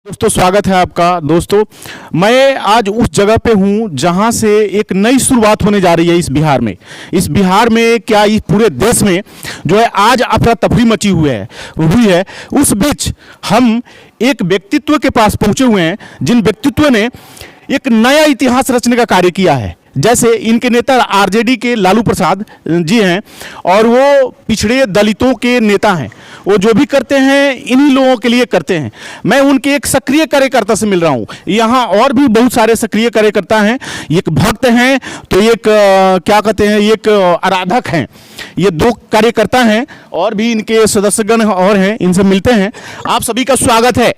दोस्तों स्वागत है आपका। दोस्तों मैं आज उस जगह पे हूँ जहाँ से एक नई शुरुआत होने जा रही है इस बिहार में क्या इस पूरे देश में जो है आज अफरा तफरी मची हुई है। उस बीच हम एक व्यक्तित्व के पास पहुँचे हुए हैं जिन व्यक्तित्व ने एक नया इतिहास रचने का कार्य किया है। जैसे इनके नेता आरजेडी के लालू प्रसाद जी हैं और वो पिछड़े दलितों के नेता हैं। वो जो भी करते हैं इन्हीं लोगों के लिए करते हैं। मैं उनके एक सक्रिय कार्यकर्ता से मिल रहा हूँ। यहाँ और भी बहुत सारे सक्रिय कार्यकर्ता हैं। एक भक्त हैं तो एक क्या कहते हैं एक आराधक हैं। ये दो कार्यकर्ता हैं और भी इनके सदस्यगण और हैं, इनसे मिलते हैं। आप सभी का स्वागत है।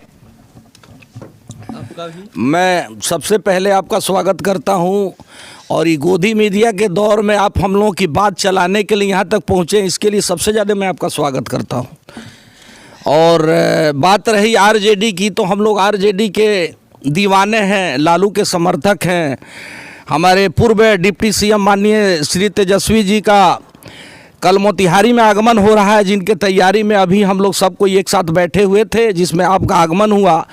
मैं सबसे पहले आपका स्वागत करता हूं और ये गोदी मीडिया के दौर में आप हम लोगों की बात चलाने के लिए यहाँ तक पहुँचे, इसके लिए सबसे ज़्यादा मैं आपका स्वागत करता हूं। और बात रही आरजेडी की, तो हम लोग आरजेडी के दीवाने हैं, लालू के समर्थक हैं। हमारे पूर्व डिप्टी सीएम माननीय श्री तेजस्वी जी का कल मोतिहारी में आगमन हो रहा है, जिनके तैयारी में अभी हम लोग सब कोई एक साथ बैठे हुए थे, जिसमें आपका आगमन हुआ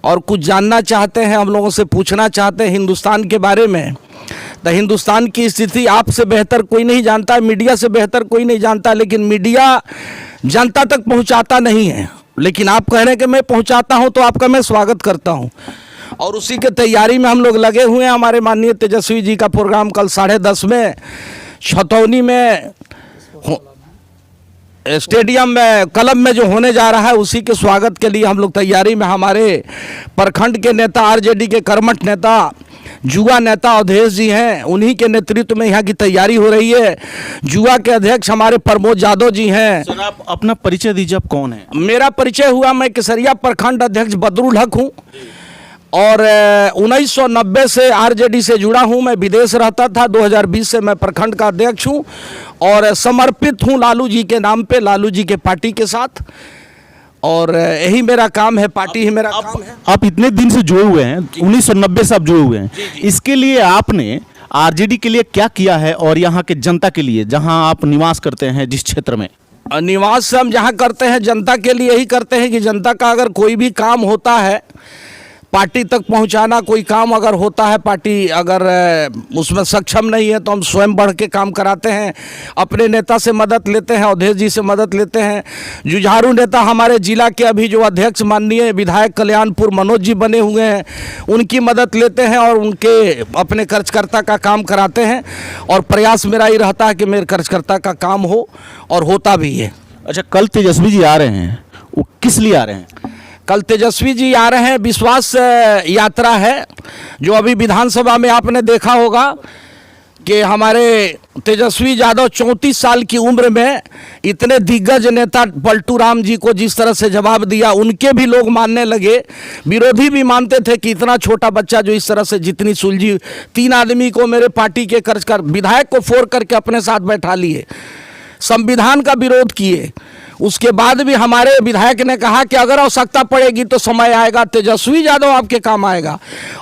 और कुछ जानना चाहते हैं, हम लोगों से पूछना चाहते हैं हिंदुस्तान के बारे में। तो हिंदुस्तान की स्थिति आपसे बेहतर कोई नहीं जानता, मीडिया से बेहतर कोई नहीं जानता, लेकिन मीडिया जनता तक पहुंचाता नहीं है। लेकिन आप कह रहे हैं कि मैं पहुंचाता हूं, तो आपका मैं स्वागत करता हूं। और उसी के तैयारी में हम लोग लगे हुए हैं। हमारे माननीय तेजस्वी जी का प्रोग्राम कल 10:30 में छतौनी में स्टेडियम में क्लब में जो होने जा रहा है, उसी के स्वागत के लिए हम लोग तैयारी में। हमारे प्रखंड के नेता आरजेडी के कर्मठ नेता जुआ नेता अवधेश जी हैं, उन्हीं के नेतृत्व में यहाँ की तैयारी हो रही है। जुआ के अध्यक्ष हमारे प्रमोद यादव जी हैं। सर आप अपना परिचय दीजिए, आप कौन है? मेरा परिचय हुआ, मैं केसरिया प्रखंड अध्यक्ष बदरुल हक हूँ और 1990 से आरजेडी से जुड़ा हूं। मैं विदेश रहता था, 2020 से मैं प्रखंड का अध्यक्ष हूं और समर्पित हूं लालू जी के नाम पे, लालू जी के पार्टी के साथ। और यही मेरा काम है, पार्टी ही मेरा काम है। आप इतने दिन से जुड़े हुए हैं, 1990 से आप जुड़े हुए हैं। इसके लिए आपने आरजेडी के लिए क्या किया है और यहाँ के जनता के लिए, जहाँ आप निवास करते हैं जिस क्षेत्र में? निवास हम जहाँ करते हैं जनता के लिए यही करते हैं कि जनता का अगर कोई भी काम होता है पार्टी तक पहुंचाना, कोई काम अगर होता है पार्टी अगर उसमें सक्षम नहीं है तो हम स्वयं बढ़ के काम कराते हैं। अपने नेता से मदद लेते हैं, अवधेश जी से मदद लेते हैं। जुझारू नेता हमारे जिला के अभी जो अध्यक्ष माननीय विधायक कल्याणपुर मनोज जी बने हुए हैं, उनकी मदद लेते हैं और उनके अपने कार्यकर्ता का काम कराते हैं। और प्रयास मेरा ही रहता है कि मेरे कार्यकर्ता का काम हो और होता भी है। अच्छा, कल तेजस्वी जी आ रहे हैं, वो किस लिए आ रहे हैं? कल तेजस्वी जी आ रहे हैं, विश्वास यात्रा है। जो अभी विधानसभा में आपने देखा होगा कि हमारे तेजस्वी यादव 34 साल की उम्र में इतने दिग्गज नेता पलटू राम जी को जिस तरह से जवाब दिया, उनके भी लोग मानने लगे। विरोधी भी मानते थे कि इतना छोटा बच्चा जो इस तरह से जितनी सुलझी, 3 आदमी को मेरे पार्टी के विधायक को फोड़ करके अपने साथ बैठा लिए, संविधान का विरोध किए। उसके बाद भी हमारे विधायक ने कहा कि अगर आवश्यकता पड़ेगी तो समय आएगा, तेजस्वी यादव आपके काम आएगा।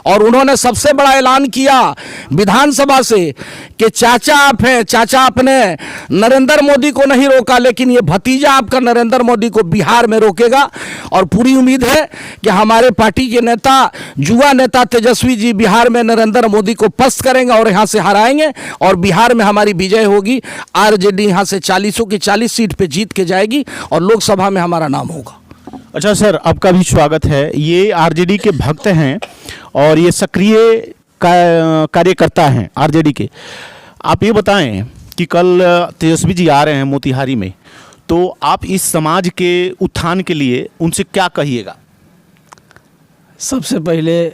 और उन्होंने सबसे बड़ा ऐलान किया विधानसभा से कि चाचा आप हैं, चाचा आपने नरेंद्र मोदी को नहीं रोका, लेकिन ये भतीजा आपका नरेंद्र मोदी को बिहार में रोकेगा। और पूरी उम्मीद है कि हमारे पार्टी के नेता, युवा नेता तेजस्वी जी बिहार में नरेंद्र मोदी को पस्त करेंगे और यहाँ से हराएंगे और बिहार में हमारी विजय होगी। आरजेडी यहाँ से 40 की 40 सीट पे जीत के जाएगी और लोकसभा में हमारा नाम होगा। अच्छा सर, आपका भी स्वागत है। ये आरजेडी के भक्त हैं और ये सक्रिय कार्यकर्ता हैं आरजेडी के। आप ये बताएं कि कल तेजस्वी जी आ रहे हैं मोतिहारी में, तो आप इस समाज के उत्थान के लिए उनसे क्या कहिएगा? सबसे पहले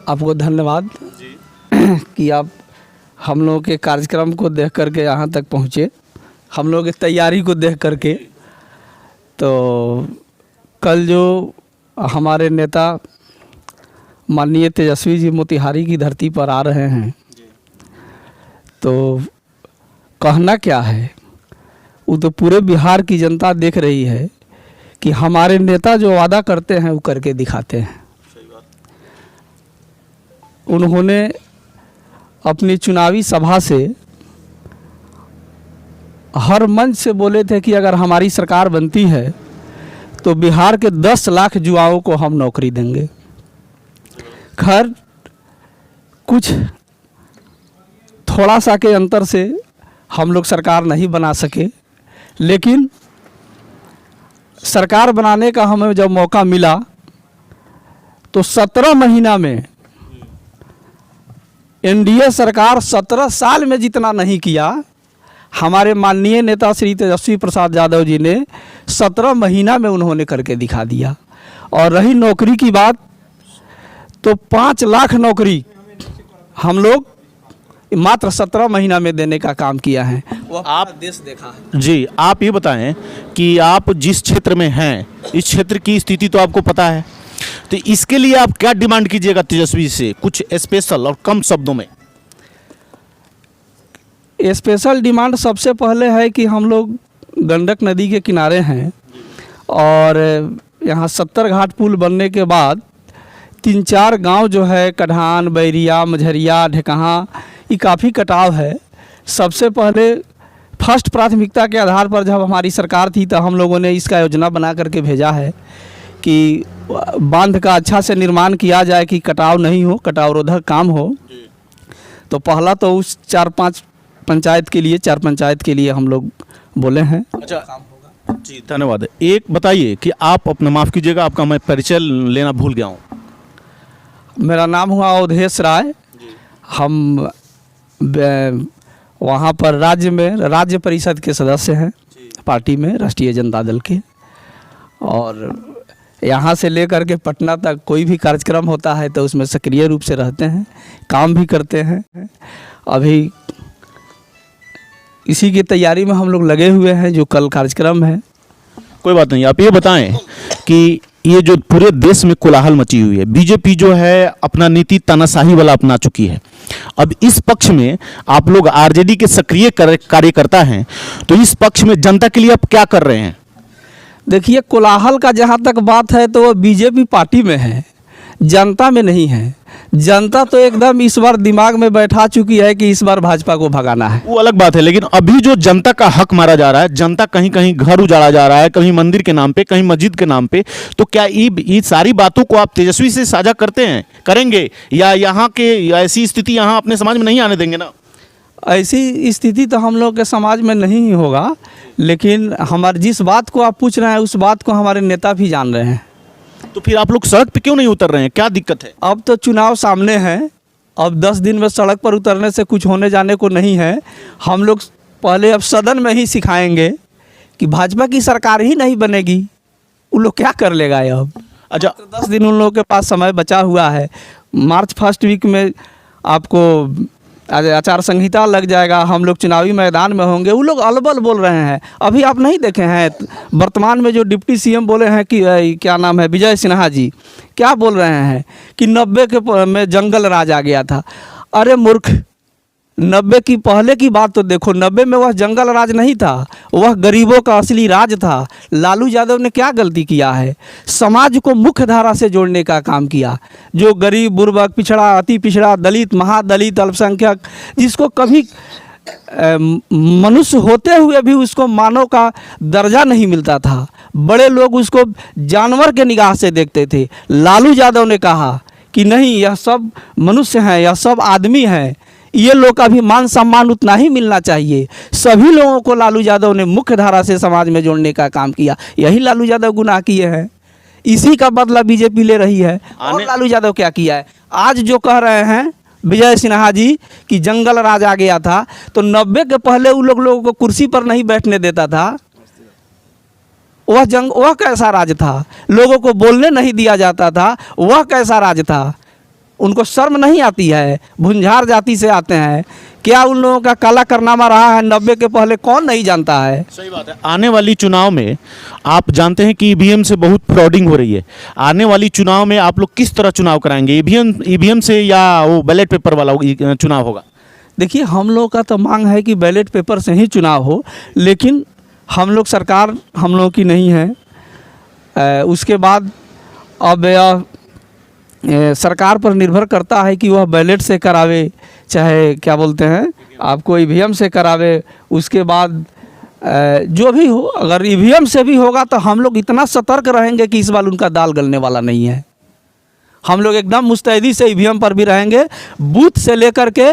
आपको धन्यवाद कि आप हम लोगों के कार्यक्रम को देख करके यहाँ तक पहुँचे, हम लोग की तैयारी को देख करके। तो कल जो हमारे नेता माननीय तेजस्वी जी मोतिहारी की धरती पर आ रहे हैं, तो कहना क्या है, वो तो पूरे बिहार की जनता देख रही है कि हमारे नेता जो वादा करते हैं वो करके दिखाते हैं। उन्होंने अपनी चुनावी सभा से हर मंच से बोले थे कि अगर हमारी सरकार बनती है तो बिहार के 10 लाख युवाओं को हम नौकरी देंगे। खैर कुछ थोड़ा सा के अंतर से हम लोग सरकार नहीं बना सके, लेकिन सरकार बनाने का हमें जब मौका मिला तो 17 महीना में एनडीए सरकार 17 साल में जितना नहीं किया, हमारे माननीय नेता श्री तेजस्वी प्रसाद यादव जी ने 17 महीना में उन्होंने करके दिखा दिया। और रही नौकरी की बात, तो 5 लाख नौकरी हम लोग मात्र 17 महीना में देने का काम किया है। वो आप देश देखा है। जी, आप ये बताएं कि आप जिस क्षेत्र में हैं, इस क्षेत्र की स्थिति तो आपको पता है, तो इसके लिए आप क्या डिमांड कीजिएगा तेजस्वी से, कुछ स्पेशल और कम शब्दों में? स्पेशल डिमांड सबसे पहले है कि हम लोग गंडक नदी के किनारे हैं और यहाँ 70 घाट पुल बनने के बाद 3-4 गांव जो है कढ़ान, बैरिया, मझरिया, ढेकहाँ, ये काफ़ी कटाव है। सबसे पहले फर्स्ट प्राथमिकता के आधार पर जब हमारी सरकार थी तो हम लोगों ने इसका योजना बना करके भेजा है कि बांध का अच्छा से निर्माण किया जाए कि कटाव नहीं हो, कटाव रोधक काम हो। तो पहला तो उस 4-5 पंचायत के लिए, 4 पंचायत के लिए हम लोग बोले हैं। अच्छा जी, धन्यवाद। एक बताइए कि आप अपना, माफ़ कीजिएगा आपका मैं परिचय लेना भूल गया हूँ। मेरा नाम हुआ अवधेश राय। हम वहाँ पर राज्य परिषद के सदस्य हैं पार्टी में, राष्ट्रीय जनता दल के। और यहाँ से लेकर के पटना तक कोई भी कार्यक्रम होता है तो उसमें सक्रिय रूप से रहते हैं, काम भी करते हैं। अभी इसी की तैयारी में हम लोग लगे हुए हैं, जो कल कार्यक्रम है। कोई बात नहीं, आप ये बताएं कि ये जो पूरे देश में कोलाहल मची हुई है, बीजेपी जो है अपना नीति तानाशाही वाला अपना चुकी है। अब इस पक्ष में आप लोग आरजेडी के सक्रिय कार्यकर्ता हैं, तो इस पक्ष में जनता के लिए आप क्या कर रहे हैं? देखिए, कोलाहल का जहाँ तक बात है तो वो बीजेपी पार्टी में है, जनता में नहीं है। जनता तो एकदम इस बार दिमाग में बैठा चुकी है कि इस बार भाजपा को भगाना है। वो अलग बात है, लेकिन अभी जो जनता का हक मारा जा रहा है, जनता कहीं कहीं घर उजाड़ा जा रहा है, कहीं मंदिर के नाम पे, कहीं मस्जिद के नाम पे, तो क्या ये सारी बातों को आप तेजस्वी से साझा करते हैं, करेंगे, या यहाँ के ऐसी स्थिति यहाँ अपने समाज में नहीं आने देंगे ना? ऐसी स्थिति तो हम लोग के समाज में नहीं ही होगा, लेकिन हमारे जिस बात को आप पूछ रहे हैं उस बात को हमारे नेता भी जान रहे हैं। तो फिर आप लोग सड़क पे क्यों नहीं उतर रहे हैं, क्या दिक्कत है? अब तो चुनाव सामने है, अब 10 दिन में सड़क पर उतरने से कुछ होने जाने को नहीं है। हम लोग पहले अब सदन में ही सिखाएंगे कि भाजपा की सरकार ही नहीं बनेगी, उन लोग क्या कर लेगा अब। अच्छा, 10 दिन उन लोगों के पास समय बचा हुआ है। मार्च फर्स्ट वीक में आपको आचार संहिता लग जाएगा, हम लोग चुनावी मैदान में होंगे। वो लोग अलबल बोल रहे हैं। अभी आप नहीं देखे हैं वर्तमान में जो डिप्टी सीएम बोले हैं कि क्या नाम है, विजय सिन्हा जी, क्या बोल रहे हैं कि 90 के में जंगल राज आ गया था। अरे मूर्ख, 90 की पहले की बात तो देखो। 90 में वह जंगल राज नहीं था, वह गरीबों का असली राज था। लालू यादव ने क्या गलती किया है? समाज को मुख्य धारा से जोड़ने का काम किया। जो गरीब, बुर्बक, पिछड़ा, अति पिछड़ा, दलित, महादलित, अल्पसंख्यक, जिसको कभी मनुष्य होते हुए भी उसको मानव का दर्जा नहीं मिलता था, बड़े लोग उसको जानवर के निगाह से देखते थे। लालू यादव ने कहा कि नहीं, यह सब मनुष्य हैं, यह सब आदमी हैं, ये लोग का भी मान सम्मान उतना ही मिलना चाहिए। सभी लोगों को लालू यादव ने मुख्य धारा से समाज में जोड़ने का काम किया। यही लालू यादव गुनाह किए हैं, इसी का बदला बीजेपी ले रही है। और लालू यादव क्या किया है? आज जो कह रहे हैं विजय सिन्हा जी कि जंगल राज आ गया था, तो 90 के पहले उन लोगों को कुर्सी पर नहीं बैठने देता था। वह कैसा राज था? लोगों को बोलने नहीं दिया जाता था, वह कैसा राज था? उनको शर्म नहीं आती है? भुंझार जाति से आते हैं, क्या उन लोगों का काला कारनामा रहा है 90 के पहले? कौन नहीं जानता है? सही बात है। आने वाली चुनाव में आप जानते हैं कि ईवीएम से बहुत फ्रॉडिंग हो रही है। आने वाली चुनाव में आप लोग किस तरह चुनाव कराएंगे? ईवीएम से या वो बैलेट पेपर वाला चुनाव होगा? देखिए, हम लोग का तो मांग है कि बैलेट पेपर से ही चुनाव हो, लेकिन हम लोग, सरकार हम लोगों की नहीं है। उसके बाद अब सरकार पर निर्भर करता है कि वह बैलेट से करावे, चाहे क्या बोलते हैं आपको ईवीएम से करावे। उसके बाद जो भी हो, अगर ईवीएम से भी होगा तो हम लोग इतना सतर्क रहेंगे कि इस बार उनका दाल गलने वाला नहीं है। हम लोग एकदम मुस्तैदी से ईवीएम पर भी रहेंगे, बूथ से लेकर के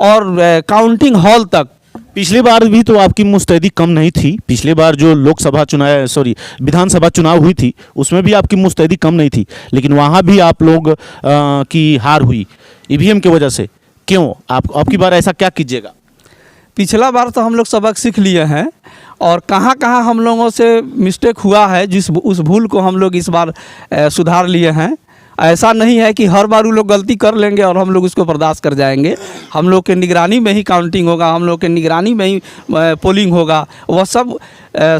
और काउंटिंग हॉल तक। पिछली बार भी तो आपकी मुस्तैदी कम नहीं थी। पिछले बार जो लोकसभा चुनाव विधानसभा चुनाव हुई थी उसमें भी आपकी मुस्तैदी कम नहीं थी, लेकिन वहाँ भी आप लोग की हार हुई ईवीएम की वजह से। क्यों आपकी बार ऐसा क्या कीजिएगा? पिछला बार तो हम लोग सबक सीख लिए हैं और कहाँ कहाँ हम लोगों से मिस्टेक हुआ है, उस भूल को हम लोग इस बार सुधार लिए हैं। ऐसा नहीं है कि हर बार वो लोग गलती कर लेंगे और हम लोग उसको बर्दाश्त कर जाएंगे। हम लोग के निगरानी में ही काउंटिंग होगा, हम लोग के निगरानी में ही पोलिंग होगा। वह सब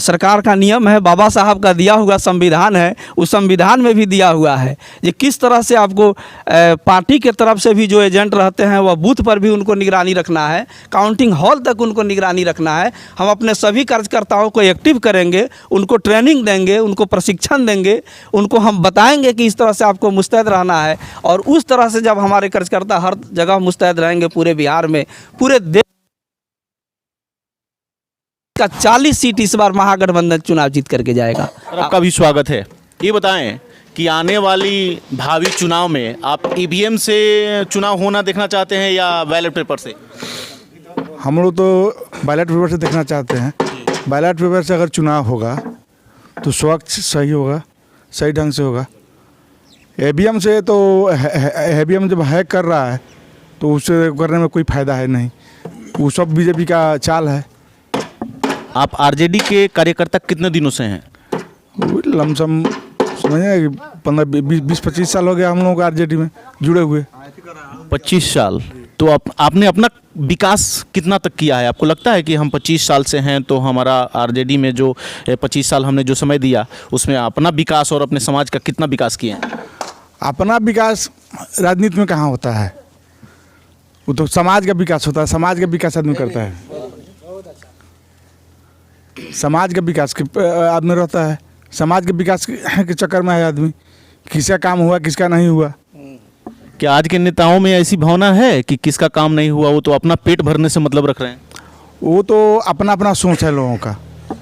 सरकार का नियम है, बाबा साहब का दिया हुआ संविधान है। उस संविधान में भी दिया हुआ है कि किस तरह से आपको पार्टी के तरफ से भी जो एजेंट रहते हैं वह बूथ पर भी उनको निगरानी रखना है, काउंटिंग हॉल तक उनको निगरानी रखना है। हम अपने सभी कार्यकर्ताओं को एक्टिव करेंगे, उनको ट्रेनिंग देंगे, उनको प्रशिक्षण देंगे, उनको हम बताएंगे कि इस तरह से आपको मुस्तैद रहना है। और उस तरह से जब हमारे कार्यकर्ता हर जगह मुस्तैद रहेंगे पूरे बिहार में, पूरे देश का 40 सीट इस बार महागठबंधन चुनाव जीत करके जाएगा। आपका भी स्वागत है। ये बताएं कि आने वाली भावी चुनाव में आप ईवीएम से चुनाव होना देखना चाहते हैं या बैलेट पेपर से? हम लोग तो बैलेट पेपर से देखना चाहते हैं। बैलेट पेपर से अगर चुनाव होगा तो स्वच्छ सही होगा, सही ढंग से होगा। ईवीएम से तो ईवीएम जब हैक कर रहा है तो उससे करने में कोई फ़ायदा है नहीं, वो सब बीजेपी का चाल है। आप आरजेडी के कार्यकर्ता कितने दिनों से हैं? लमसम समझे 15-20-25 साल हो गया हम लोगों को आरजेडी में जुड़े हुए। 25 साल। तो आपने अपना विकास कितना तक किया है? आपको लगता है कि हम 25 साल से हैं तो हमारा आरजेडी में जो 25 साल हमने जो समय दिया उसमें अपना विकास और अपने समाज का कितना विकास किए हैं? अपना विकास राजनीति में कहाँ होता है, वो तो समाज का विकास होता है। समाज का विकास आदमी करता है, समाज का विकास आदमी रहता है। समाज के विकास के चक्कर में है आदमी, किसका काम हुआ किसका नहीं हुआ। क्या आज के नेताओं में ऐसी भावना है कि किसका काम नहीं हुआ, वो तो अपना पेट भरने से मतलब रख रहे हैं? वो तो अपना अपना सोच है लोगों का।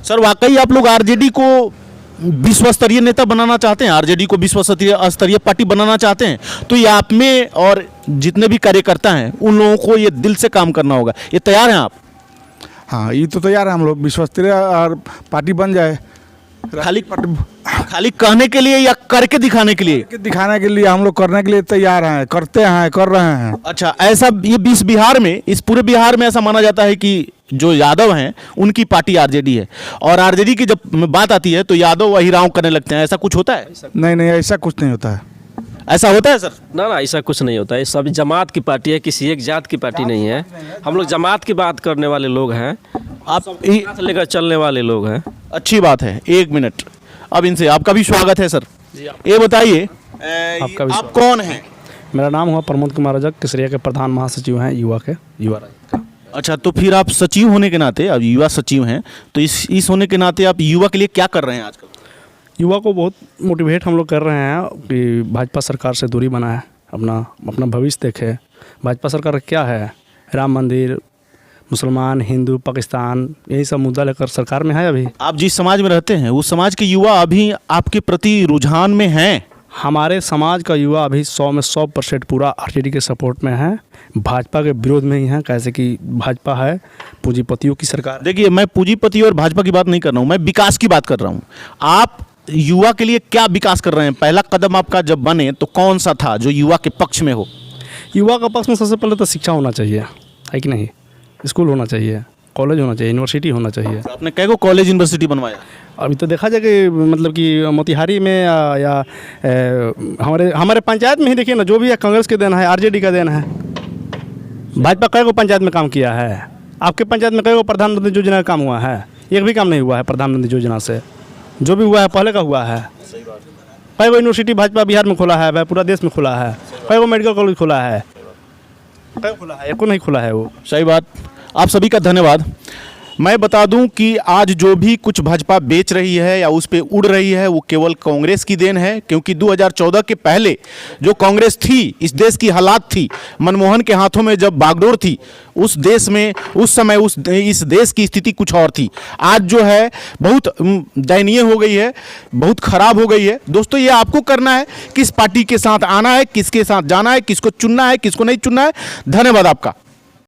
सर वाकई आप लोग आरजेडी को विश्व स्तरीय नेता बनाना चाहते हैं, आरजेडी को विश्व स्तरीय पार्टी बनाना चाहते हैं, तो ये आप में और जितने भी कार्यकर्ता हैं उन लोगों को ये दिल से काम करना होगा। ये तैयार हैं आप? हाँ, ये तो तैयार है हम लोग, विश्व स्तरीय और पार्टी बन जाए। खाली कहने के लिए या करके दिखाने के लिए? दिखाने के लिए हम लोग करने के लिए तैयार हैं, करते हैं, कर रहे हैं। अच्छा, ऐसा ये इस बिहार में, इस पूरे बिहार में ऐसा माना जाता है कि जो यादव हैं उनकी पार्टी आरजेडी है, और आरजेडी की जब बात आती है तो यादव वही राव करने लगते हैं। ऐसा कुछ होता है? नहीं नहीं, ऐसा कुछ नहीं होता है। ऐसा होता है सर? ना ना, ऐसा कुछ नहीं होता है। सब जमात की पार्टी है, किसी एक जात की पार्टी नहीं है। हम लोग जमात की बात करने वाले लोग हैं, आप साथ लेकर चलने वाले लोग हैं। अच्छी बात है। 1 मिनट अब इनसे, आपका भी स्वागत है सर। ये बताइए आप कौन हैं? मेरा नाम हुआ प्रमोद कुमार रजक, केसरिया के प्रधान महासचिव हैं युवा राज्य का। अच्छा, तो फिर आप सचिव होने के नाते, अब युवा सचिव हैं, तो इस होने के नाते आप युवा के लिए क्या कर रहे हैं आजकल? युवा को बहुत मोटिवेट हम लोग कर रहे हैं कि भाजपा सरकार से दूरी बनाए, अपना भविष्य देखे। भाजपा सरकार क्या है, राम मंदिर, मुसलमान, हिंदू, पाकिस्तान, यही सब मुद्दा लेकर सरकार में है। अभी आप जिस समाज में रहते हैं उस समाज के युवा अभी आपके प्रति रुझान में हैं? हमारे समाज का युवा अभी 100 में 100% पूरा आरजेडी के सपोर्ट में है, भाजपा के विरोध में ही है। कैसे कि भाजपा है पूंजीपतियों की सरकार। देखिए, मैं पूंजीपति और भाजपा की बात नहीं कर रहा हूँ, मैं विकास की बात कर रहा हूँ। आप युवा के लिए क्या विकास कर रहे हैं? पहला कदम आपका जब बने तो कौन सा था जो युवा के पक्ष में हो? युवा का पक्ष में सबसे पहले तो शिक्षा होना चाहिए, है कि नहीं? स्कूल होना चाहिए, कॉलेज होना चाहिए, यूनिवर्सिटी होना चाहिए। आपने कै को कॉलेज यूनिवर्सिटी बनवाया? अभी तो देखा जाए कि मतलब कि मोतिहारी में या हमारे पंचायत में ही देखिए ना, जो भी है कांग्रेस के देन है, आरजेडी का देन है। भाजपा कै को पंचायत में काम किया है? आपके पंचायत में कै को प्रधानमंत्री योजना का काम हुआ है? एक भी काम नहीं हुआ है प्रधानमंत्री योजना से। जो भी हुआ है पहले का हुआ है। कै को यूनिवर्सिटी भाजपा बिहार में खुला है, वह पूरा देश में खुला है। कै को मेडिकल कॉलेज खुला है? कै खुला है? एको नहीं खुला है वो। सही बात। आप सभी का धन्यवाद। मैं बता दूं कि आज जो भी कुछ भाजपा बेच रही है या उस पे उड़ रही है वो केवल कांग्रेस की देन है, क्योंकि 2014 के पहले जो कांग्रेस थी, इस देश की हालात थी, मनमोहन के हाथों में जब बागडोर थी, उस देश में उस समय इस देश की स्थिति कुछ और थी। आज जो है बहुत दयनीय हो गई है, बहुत खराब हो गई है। दोस्तों, ये आपको करना है, किस पार्टी के साथ आना है, किसके साथ जाना है, किसको चुनना है, किसको नहीं चुनना है। धन्यवाद आपका।